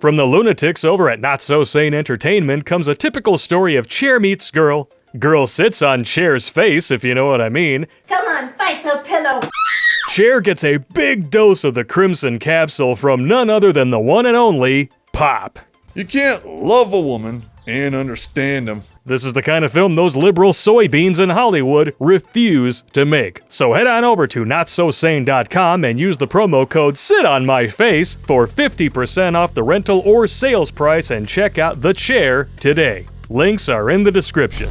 From the lunatics over at Not So Sane Entertainment comes a typical story of chair meets girl. Girl sits on chair's face, if you know what I mean. Come on, bite the pillow. Chair gets a big dose of the crimson capsule from none other than the one and only Popp. You can't love a woman and understand them. This is the kind of film those liberal soybeans in Hollywood refuse to make. So head on over to notsosane.com and use the promo code SITONMYFACE for 50% off the rental or sales price and check out The Chair today. Links are in the description.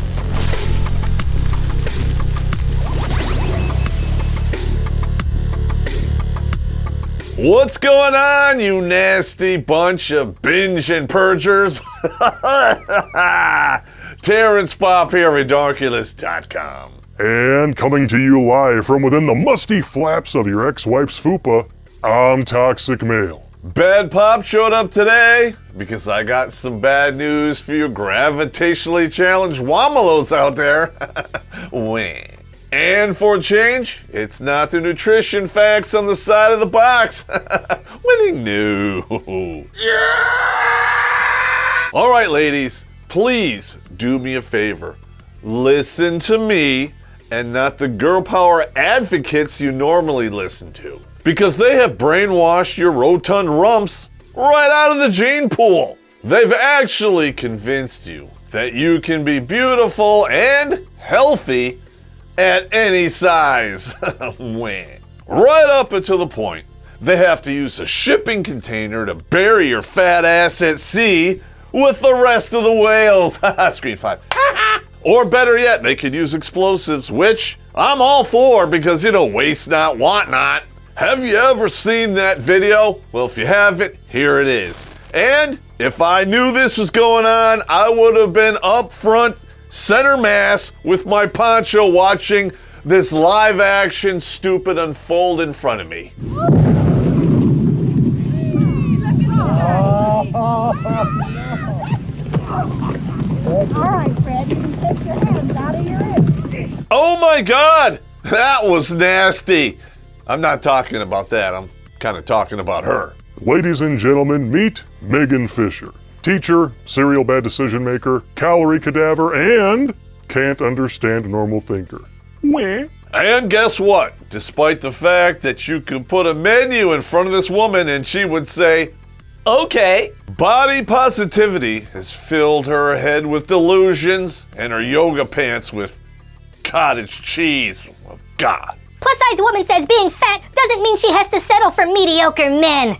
What's going on, you nasty bunch of binge and purgers? Terrence Popp here, Redonkulas.com. And coming to you live from within the musty flaps of your ex-wife's fupa, I'm Toxic Male. Bad Pop showed up today because I got some bad news for you gravitationally challenged Womalos out there. Wah. And for a change, it's not the nutrition facts on the side of the box. Winning new. Yeah! All right, ladies, please do me a favor. Listen to me and not the girl power advocates you normally listen to. Because they have brainwashed your rotund rumps right out of the gene pool. They've actually convinced you that you can be beautiful and healthy at any size. Right up until the point they have to use a shipping container to bury your fat ass at sea with the rest of the whales. Screen 5. Or better yet, they could use explosives, which I'm all for because, waste not, want not. Have you ever seen that video? Well, if you haven't, here it is. And if I knew this was going on, I would have been up front, center mass, with my poncho watching this live action stupid unfold in front of me. All right, Fred, you can take your hands out of your ears. Oh my God, that was nasty. I'm not talking about that, I'm kind of talking about her. Ladies and gentlemen, meet Megan Fisher. Teacher, serial bad decision maker, calorie cadaver, and can't understand normal thinker. Wah. And guess what? Despite the fact that you could put a menu in front of this woman and she would say, okay. Body positivity has filled her head with delusions and her yoga pants with cottage cheese. Oh, God. Plus-size woman says being fat doesn't mean she has to settle for mediocre men.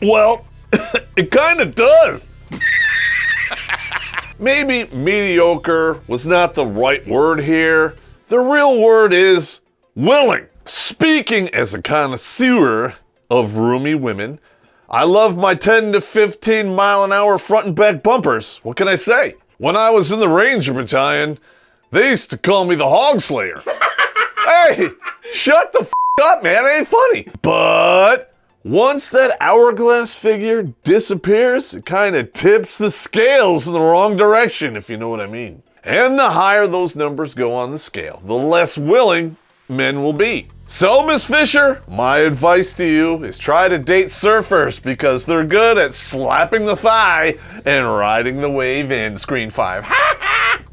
Well, it kind of does. Maybe mediocre was not the right word here. The real word is willing. Speaking as a connoisseur of roomy women, I love my 10 to 15 mile an hour front and back bumpers. What can I say? When I was in the Ranger Battalion, they used to call me the Hog Slayer. Hey, shut the up, man. It ain't funny. But once that hourglass figure disappears, it kind of tips the scales in the wrong direction, if you know what I mean. And the higher those numbers go on the scale, the less willing men will be. So, Miss Fisher, my advice to you is try to date surfers because they're good at slapping the thigh and riding the wave in. Screen 5.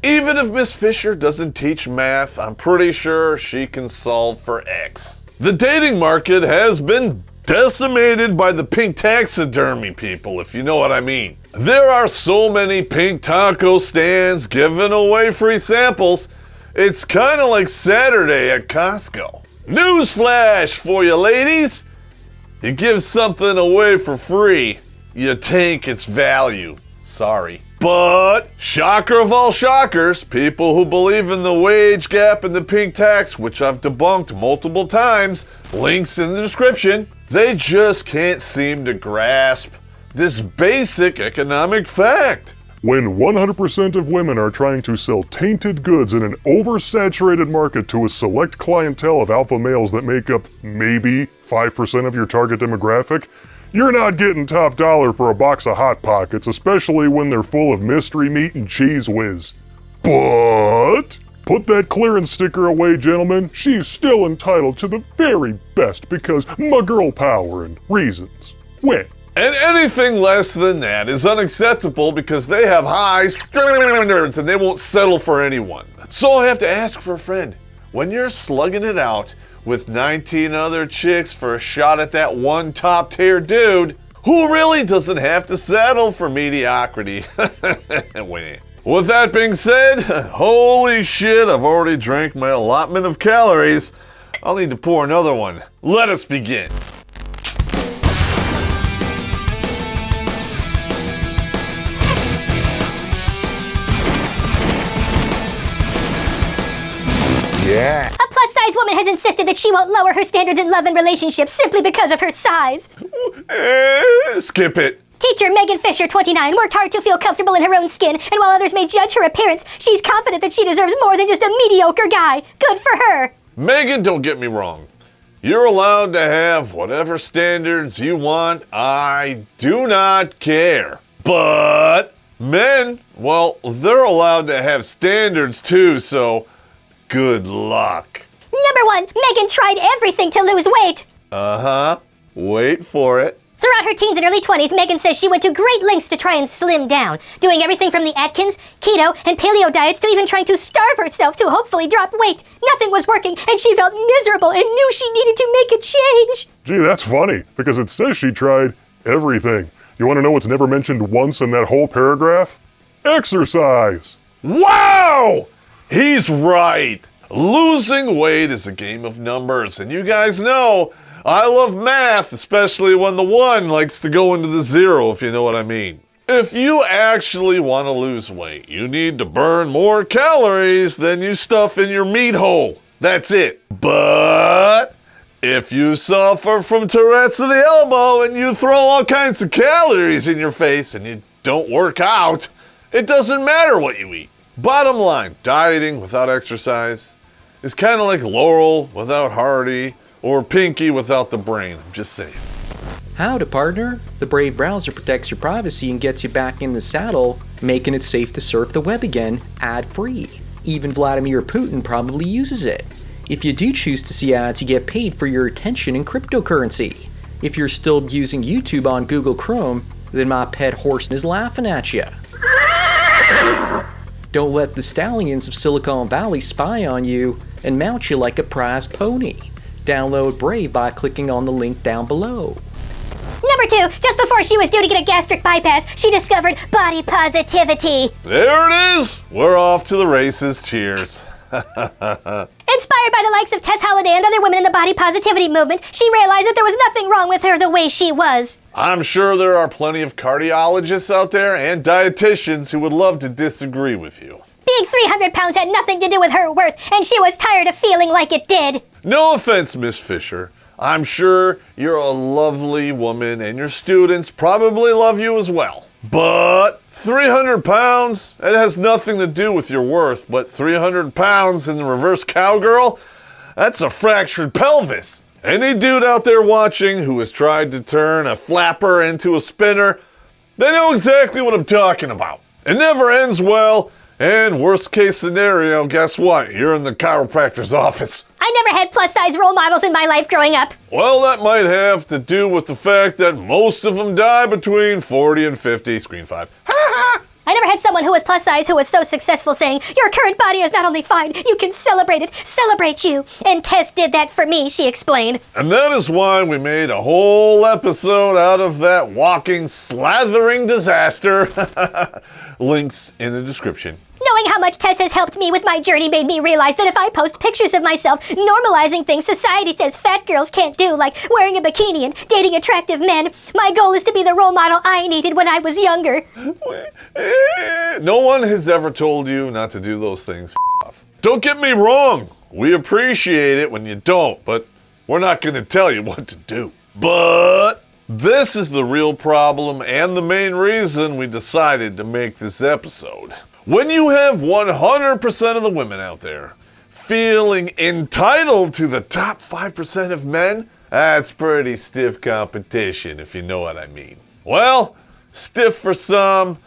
Even if Miss Fisher doesn't teach math, I'm pretty sure she can solve for X. The dating market has been decimated by the pink taxidermy people, if you know what I mean. There are so many pink taco stands giving away free samples. It's kind of like Saturday at Costco. Newsflash for you ladies. You give something away for free, you tank its value. Sorry. But, shocker of all shockers, people who believe in the wage gap and the pink tax, which I've debunked multiple times, links in the description, they just can't seem to grasp this basic economic fact. When 100% of women are trying to sell tainted goods in an oversaturated market to a select clientele of alpha males that make up maybe 5% of your target demographic, you're not getting top dollar for a box of Hot Pockets, especially when they're full of mystery meat and cheese whiz. But put that clearance sticker away, gentlemen. She's still entitled to the very best because my girl power and reasons. Win. And anything less than that is unacceptable because they have high standards and they won't settle for anyone. So I have to ask for a friend. When you're slugging it out with 19 other chicks for a shot at that one top-tier dude, who really doesn't have to settle for mediocrity? With that being said, holy shit, I've already drank my allotment of calories. I'll need to pour another one. Let us begin. Yeah. A plus-size woman has insisted that she won't lower her standards in love and relationships simply because of her size. Skip it. Teacher Megan Fisher, 29, worked hard to feel comfortable in her own skin, and while others may judge her appearance, she's confident that she deserves more than just a mediocre guy. Good for her. Megan, don't get me wrong. You're allowed to have whatever standards you want. I do not care. But men, well, they're allowed to have standards too, so good luck. Number 1, Megan tried everything to lose weight. Uh-huh. Wait for it. Throughout her teens and early 20s, Megan says she went to great lengths to try and slim down, doing everything from the Atkins, keto, and paleo diets to even trying to starve herself to hopefully drop weight. Nothing was working, and she felt miserable and knew she needed to make a change. Gee, that's funny, because it says she tried everything. You want to know what's never mentioned once in that whole paragraph? Exercise! Wow! He's right. Losing weight is a game of numbers, and you guys know I love math, especially when the 1 likes to go into the 0, if you know what I mean. If you actually want to lose weight, you need to burn more calories than you stuff in your meat hole. That's it. But if you suffer from Tourette's of the elbow and you throw all kinds of calories in your face and you don't work out, it doesn't matter what you eat. Bottom line, dieting without exercise is kind of like Laurel without Hardy, or Pinky without the brain. I'm just saying. Howdy, partner. The Brave browser protects your privacy and gets you back in the saddle, making it safe to surf the web again, ad-free. Even Vladimir Putin probably uses it. If you do choose to see ads, you get paid for your attention in cryptocurrency. If you're still using YouTube on Google Chrome, then my pet horse is laughing at you. Don't let the stallions of Silicon Valley spy on you and mount you like a prize pony. Download Brave by clicking on the link down below. Number 2, just before she was due to get a gastric bypass, she discovered body positivity. There it is. We're off to the races. Cheers. Inspired by the likes of Tess Holliday and other women in the body positivity movement, she realized that there was nothing wrong with her the way she was. I'm sure there are plenty of cardiologists out there and dietitians who would love to disagree with you. Being 300 pounds had nothing to do with her worth, and she was tired of feeling like it did. No offense, Miss Fisher. I'm sure you're a lovely woman and your students probably love you as well. But 300 pounds, it has nothing to do with your worth, but 300 pounds in the reverse cowgirl, that's a fractured pelvis. Any dude out there watching who has tried to turn a flapper into a spinner, they know exactly what I'm talking about. It never ends well, and worst case scenario, guess what? You're in the chiropractor's office. I never had plus-size role models in my life growing up. Well, that might have to do with the fact that most of them die between 40 and 50. Screen 5. I never had someone who was plus-size who was so successful saying, your current body is not only fine, you can celebrate it, celebrate you. And Tess did that for me, she explained. And that is why we made a whole episode out of that walking, slathering disaster. Links in the description. Knowing how much Tess has helped me with my journey made me realize that if I post pictures of myself normalizing things society says fat girls can't do, like wearing a bikini and dating attractive men, my goal is to be the role model I needed when I was younger. No one has ever told you not to do those things. Off. Don't get me wrong. We appreciate it when you don't, but we're not going to tell you what to do. But this is the real problem and the main reason we decided to make this episode. When you have 100% of the women out there feeling entitled to the top 5% of men, that's pretty stiff competition, if you know what I mean. Well, stiff for some,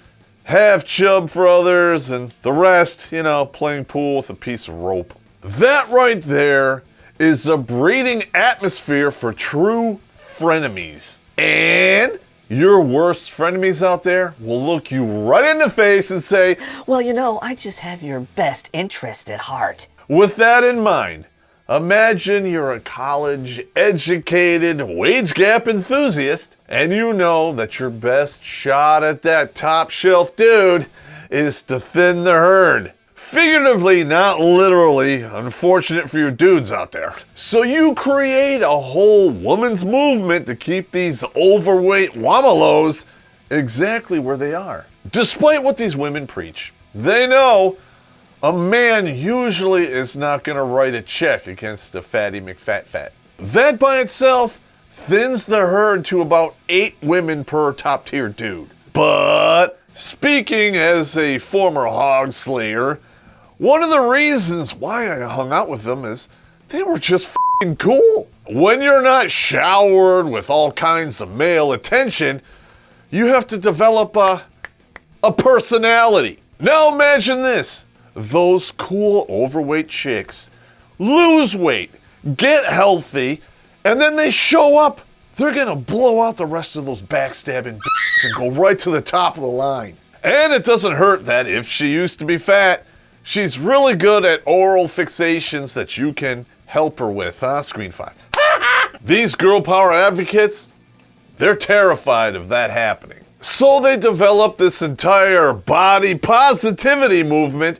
half chub for others, and the rest, playing pool with a piece of rope. That right there is a breeding atmosphere for true frenemies. And your worst frenemies out there will look you right in the face and say, Well, I just have your best interest at heart. with that in mind, imagine you're a college-educated, wage gap enthusiast, and you know that your best shot at that top-shelf dude is to thin the herd. Figuratively, not literally, unfortunate for you dudes out there. So you create a whole woman's movement to keep these overweight wamalos exactly where they are. Despite what these women preach, they know a man usually is not going to write a check against a fatty McFat. That by itself thins the herd to about 8 women per top tier dude. But speaking as a former hog slayer, one of the reasons why I hung out with them is they were just f***ing cool. When you're not showered with all kinds of male attention, you have to develop a personality. Now imagine this. Those cool overweight chicks lose weight, get healthy, and then they show up. They're gonna blow out the rest of those backstabbing b****s and go right to the top of the line. And it doesn't hurt that if she used to be fat, she's really good at oral fixations that you can help her with, huh? Screen 5. These girl power advocates, they're terrified of that happening. So they develop this entire body positivity movement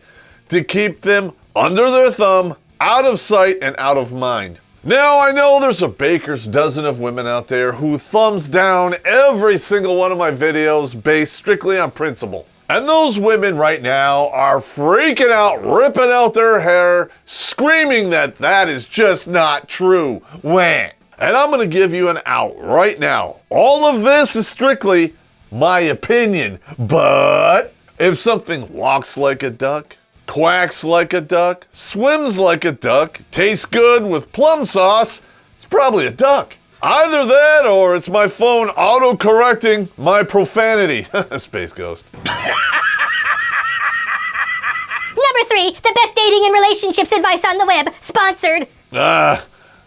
to keep them under their thumb, out of sight and out of mind. Now I know there's a baker's dozen of women out there who thumbs down every single one of my videos based strictly on principle. And those women right now are freaking out, ripping out their hair, screaming that is just not true. Wham! And I'm gonna give you an out right now. All of this is strictly my opinion, but if something walks like a duck, quacks like a duck, swims like a duck, tastes good with plum sauce, it's probably a duck. Either that or it's my phone auto-correcting my profanity. Space Ghost. Number 3, the best dating and relationships advice on the web. Sponsored.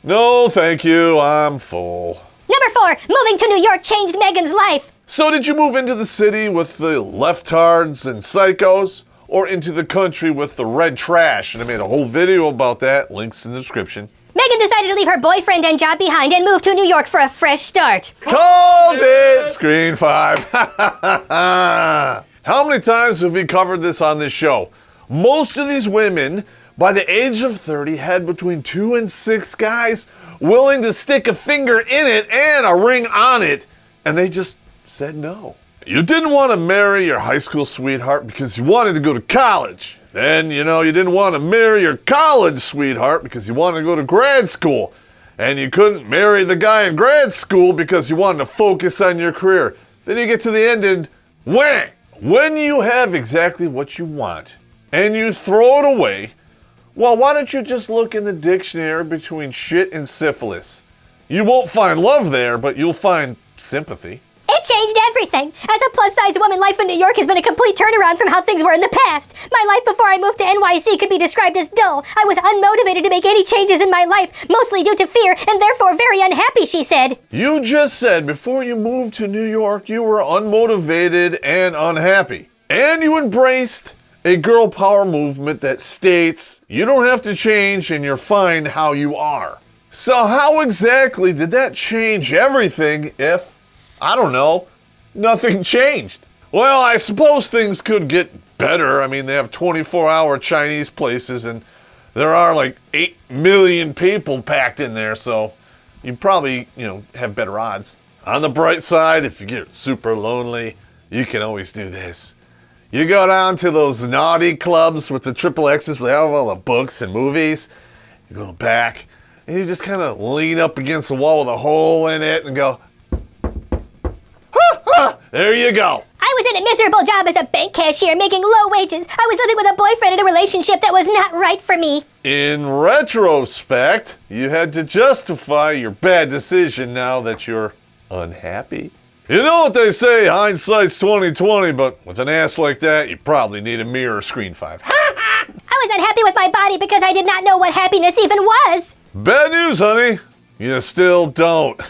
No thank you, I'm full. Number 4, moving to New York changed Megan's life. So did you move into the city with the leftards and psychos? Or into the country with the red trash? And I made a whole video about that, links in the description. Megan decided to leave her boyfriend and job behind and move to New York for a fresh start. Called it! Screen 5. How many times have we covered this on this show? Most of these women, by the age of 30, had between 2 and 6 guys willing to stick a finger in it and a ring on it, and they just said no. You didn't want to marry your high school sweetheart because you wanted to go to college. Then, you didn't want to marry your college sweetheart because you wanted to go to grad school. And you couldn't marry the guy in grad school because you wanted to focus on your career. Then you get to the end and whang! When you have exactly what you want and you throw it away, well, why don't you just look in the dictionary between shit and syphilis? You won't find love there, but you'll find sympathy. It changed everything. As a plus-size woman, life in New York has been a complete turnaround from how things were in the past. My life before I moved to NYC could be described as dull. I was unmotivated to make any changes in my life, mostly due to fear, and therefore very unhappy, she said. You just said before you moved to New York, you were unmotivated and unhappy. And you embraced a girl power movement that states you don't have to change and you're fine how you are. So how exactly did that change everything if, I don't know, nothing changed? Well, I suppose things could get better. I mean, they have 24-hour Chinese places and there are like 8 million people packed in there, so you probably, have better odds. On the bright side, if you get super lonely, you can always do this. You go down to those naughty clubs with the triple X's where they have all the books and movies. You go back and you just kind of lean up against the wall with a hole in it and go, there you go. I was in a miserable job as a bank cashier making low wages. I was living with a boyfriend in a relationship that was not right for me. In retrospect, you had to justify your bad decision now that you're unhappy. You know what they say, hindsight's 20/20, but with an ass like that, you probably need a mirror. Screen 5. I was unhappy with my body because I did not know what happiness even was. Bad news, honey. You still don't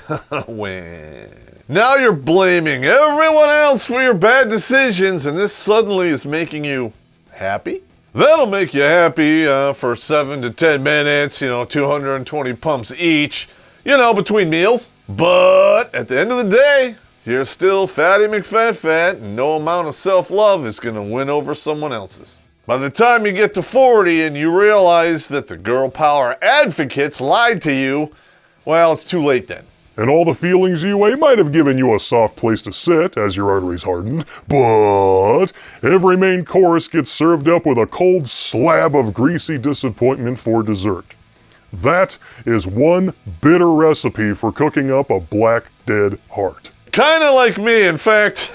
win. Now you're blaming everyone else for your bad decisions, and this suddenly is making you happy? That'll make you happy for 7 to 10 minutes, 220 pumps each, between meals. But at the end of the day, you're still Fatty McFat, and no amount of self-love is going to win over someone else's. By the time you get to 40 and you realize that the girl power advocates lied to you, well, it's too late then. And all the feelings you weigh might have given you a soft place to sit as your arteries hardened, but every main course gets served up with a cold slab of greasy disappointment for dessert. That is one bitter recipe for cooking up a black, dead heart. Kinda like me, in fact.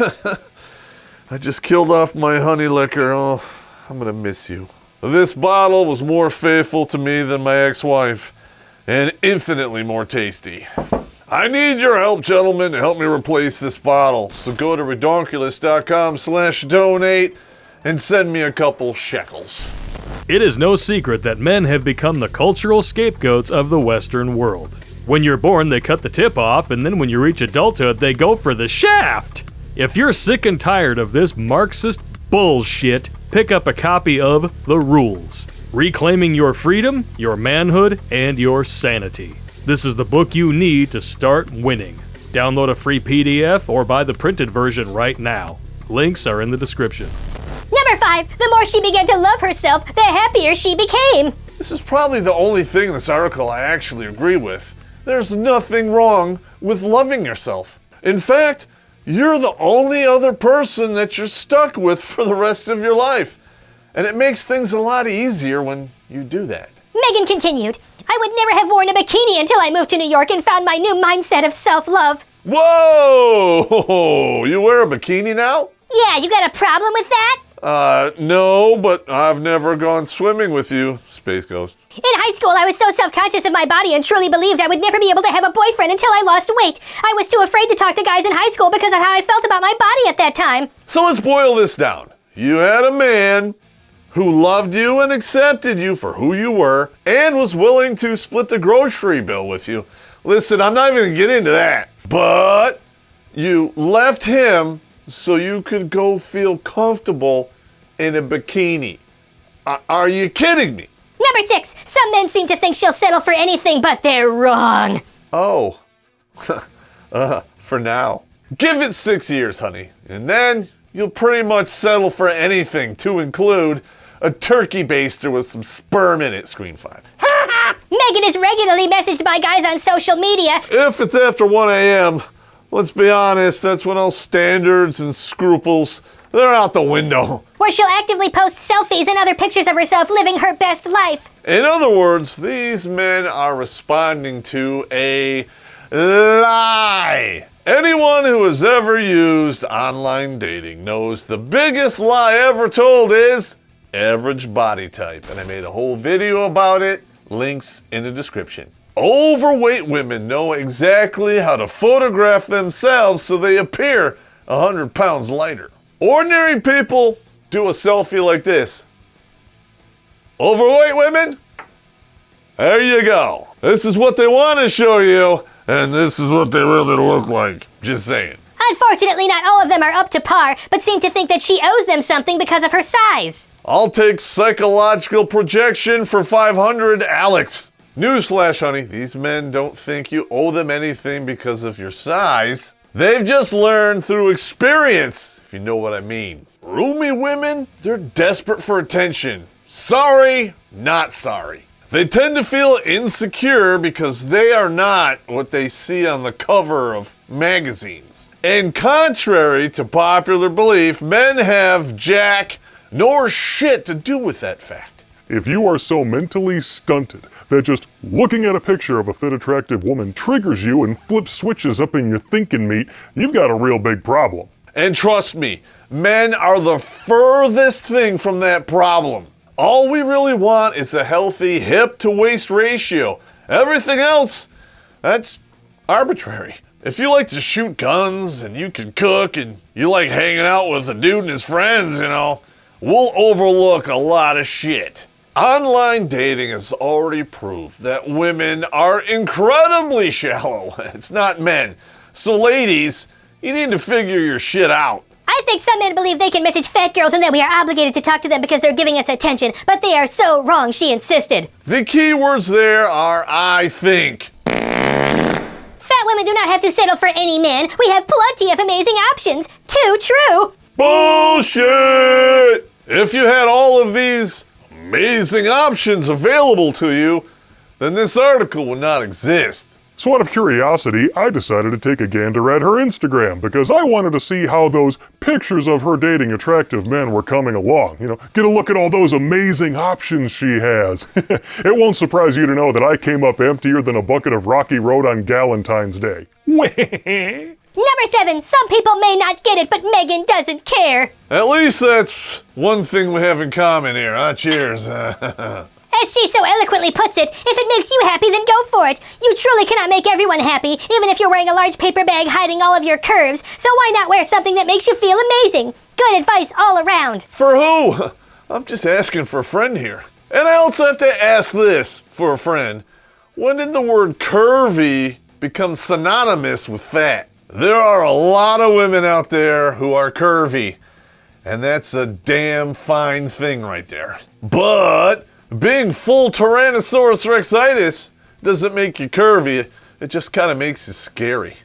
I just killed off my honey liquor. Oh, I'm gonna miss you. This bottle was more faithful to me than my ex-wife, and infinitely more tasty. I need your help, gentlemen, to help me replace this bottle. So go to redonkulas.com/donate and send me a couple shekels. It is no secret that men have become the cultural scapegoats of the Western world. When you're born, they cut the tip off, and then when you reach adulthood, they go for the shaft. If you're sick and tired of this Marxist bullshit, pick up a copy of The Rules: Reclaiming Your Freedom, Your Manhood, and Your Sanity. This is the book you need to start winning. Download a free PDF or buy the printed version right now. Links are in the description. Number 5, the more she began to love herself, the happier she became. This is probably the only thing in this article I actually agree with. There's nothing wrong with loving yourself. In fact, you're the only other person that you're stuck with for the rest of your life. And it makes things a lot easier when you do that. Megan continued, I would never have worn a bikini until I moved to New York and found my new mindset of self-love. Whoa! You wear a bikini now? Yeah, you got a problem with that? No, but I've never gone swimming with you, Space Ghost. In high school, I was so self-conscious of my body and truly believed I would never be able to have a boyfriend until I lost weight. I was too afraid to talk to guys in high school because of how I felt about my body at that time. So let's boil this down. You had a man who loved you and accepted you for who you were and was willing to split the grocery bill with you. Listen, I'm not even gonna get into that. But you left him so you could go feel comfortable in a bikini. Are you kidding me? Number 6, some men seem to think she'll settle for anything, but they're wrong. Oh, for now. Give it 6 years, honey, and then you'll pretty much settle for anything, to include a turkey baster with some sperm in it, Screen 5. Megan is regularly messaged by guys on social media. If it's after 1 a.m., let's be honest, that's when all standards and scruples, they're out the window. Where she'll actively post selfies and other pictures of herself living her best life. In other words, these men are responding to a lie. Anyone who has ever used online dating knows the biggest lie ever told is average body type. And I made a whole video about it. Links in the description. Overweight women know exactly how to photograph themselves so they appear 100 pounds lighter. Ordinary people do a selfie like this. Overweight women, there you go. This is what they want to show you, and this is what they really look like. Just saying. Unfortunately, not all of them are up to par, but seem to think that she owes them something because of her size. I'll take psychological projection for 500, Alex. Newsflash, honey, these men don't think you owe them anything because of your size. They've just learned through experience, if you know what I mean. Roomy women, they're desperate for attention. Sorry, not sorry. They tend to feel insecure because they are not what they see on the cover of magazines. And contrary to popular belief, men have jack nor shit to do with that fact. If you are so mentally stunted that just looking at a picture of a fit, attractive woman triggers you and flips switches up in your thinking meat, you've got a real big problem. And trust me, men are the furthest thing from that problem. All we really want is a healthy hip-to-waist ratio. Everything else, that's arbitrary. If you like to shoot guns and you can cook and you like hanging out with a dude and his friends, we'll overlook a lot of shit. Online dating has already proved that women are incredibly shallow. It's not men. So ladies, you need to figure your shit out. I think some men believe they can message fat girls and that we are obligated to talk to them because they're giving us attention, but they are so wrong, she insisted. The key words there are I think. Fat women do not have to settle for any man. We have plenty of amazing options. Too true. Bullshit! If you had all of these amazing options available to you, then this article would not exist. So out of curiosity, I decided to take a gander at her Instagram because I wanted to see how those pictures of her dating attractive men were coming along. You know, get a look at all those amazing options she has. It won't surprise you to know that I came up emptier than a bucket of Rocky Road on Galentine's Day. Number 7, some people may not get it, but Megan doesn't care. At least that's one thing we have in common here, huh? Cheers. As she so eloquently puts it, if it makes you happy, then go for it. You truly cannot make everyone happy, even if you're wearing a large paper bag hiding all of your curves. So why not wear something that makes you feel amazing? Good advice all around. For who? I'm just asking for a friend here. And I also have to ask this for a friend. When did the word curvy become synonymous with fat? There are a lot of women out there who are curvy, and that's a damn fine thing right there. But being full Tyrannosaurus rexitis doesn't make you curvy, it just kind of makes you scary.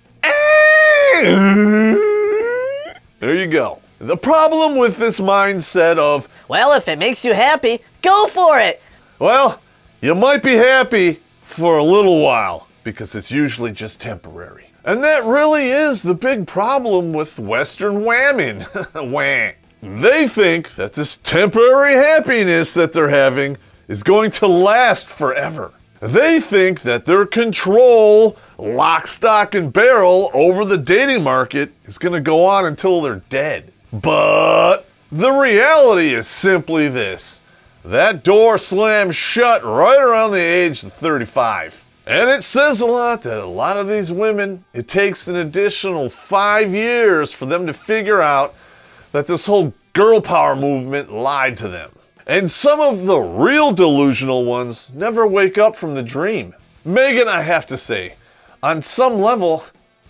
There you go. The problem with this mindset of, Well, if it makes you happy, go for it. well, you might be happy for a little while, because it's usually just temporary. And that really is the big problem with Western women. Wah. They think that this temporary happiness that they're having is going to last forever. They think that their control, lock, stock, and barrel over the dating market is going to go on until they're dead. But the reality is simply this. That door slams shut right around the age of 35. And it says a lot that a lot of these women, it takes an additional 5 years for them to figure out that this whole girl power movement lied to them. And some of the real delusional ones never wake up from the dream. Megan, I have to say, on some level,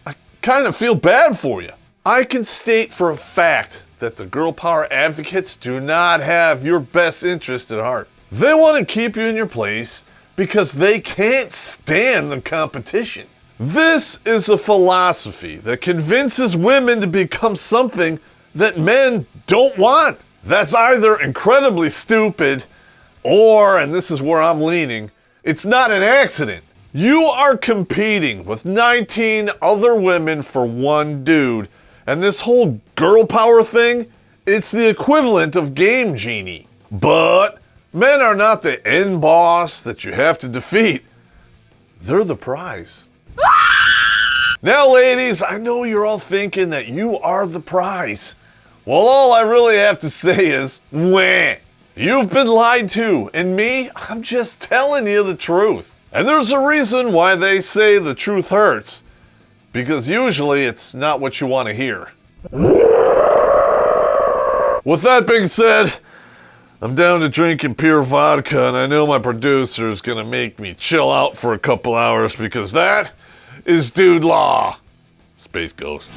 I kind of feel bad for you. I can state for a fact that the girl power advocates do not have your best interest at heart. They want to keep you in your place because they can't stand the competition. This is a philosophy that convinces women to become something that men don't want. That's either incredibly stupid or, and this is where I'm leaning, it's not an accident. You are competing with 19 other women for one dude, and this whole girl power thing, it's the equivalent of Game Genie. But men are not the end boss that you have to defeat. They're the prize. Now, ladies, I know you're all thinking that you are the prize. Well, all I really have to say is, wah. You've been lied to, and me, I'm just telling you the truth. And there's a reason why they say the truth hurts, because usually it's not what you want to hear. With that being said, I'm down to drinking pure vodka, and I know my producer is gonna make me chill out for a couple hours because that is dude law. Space Ghost.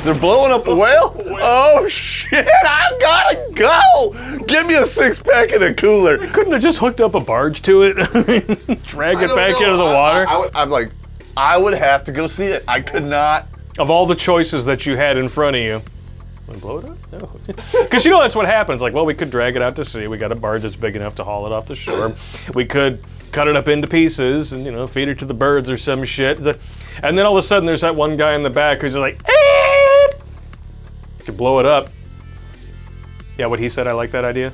They're blowing up a whale? Oh shit, I gotta go! Give me a 6-pack and a cooler. Couldn't have just hooked up a barge to it? Drag it back into the water? I would have to go see it. I could not. Of all the choices that you had in front of you, want to blow it up? No. Because you know that's what happens. Like, well, we could drag it out to sea. We got a barge that's big enough to haul it off the shore. We could cut it up into pieces and, you know, feed it to the birds or some shit. And then all of a sudden there's that one guy in the back who's just like, you could blow it up. Yeah, what he said, I like that idea.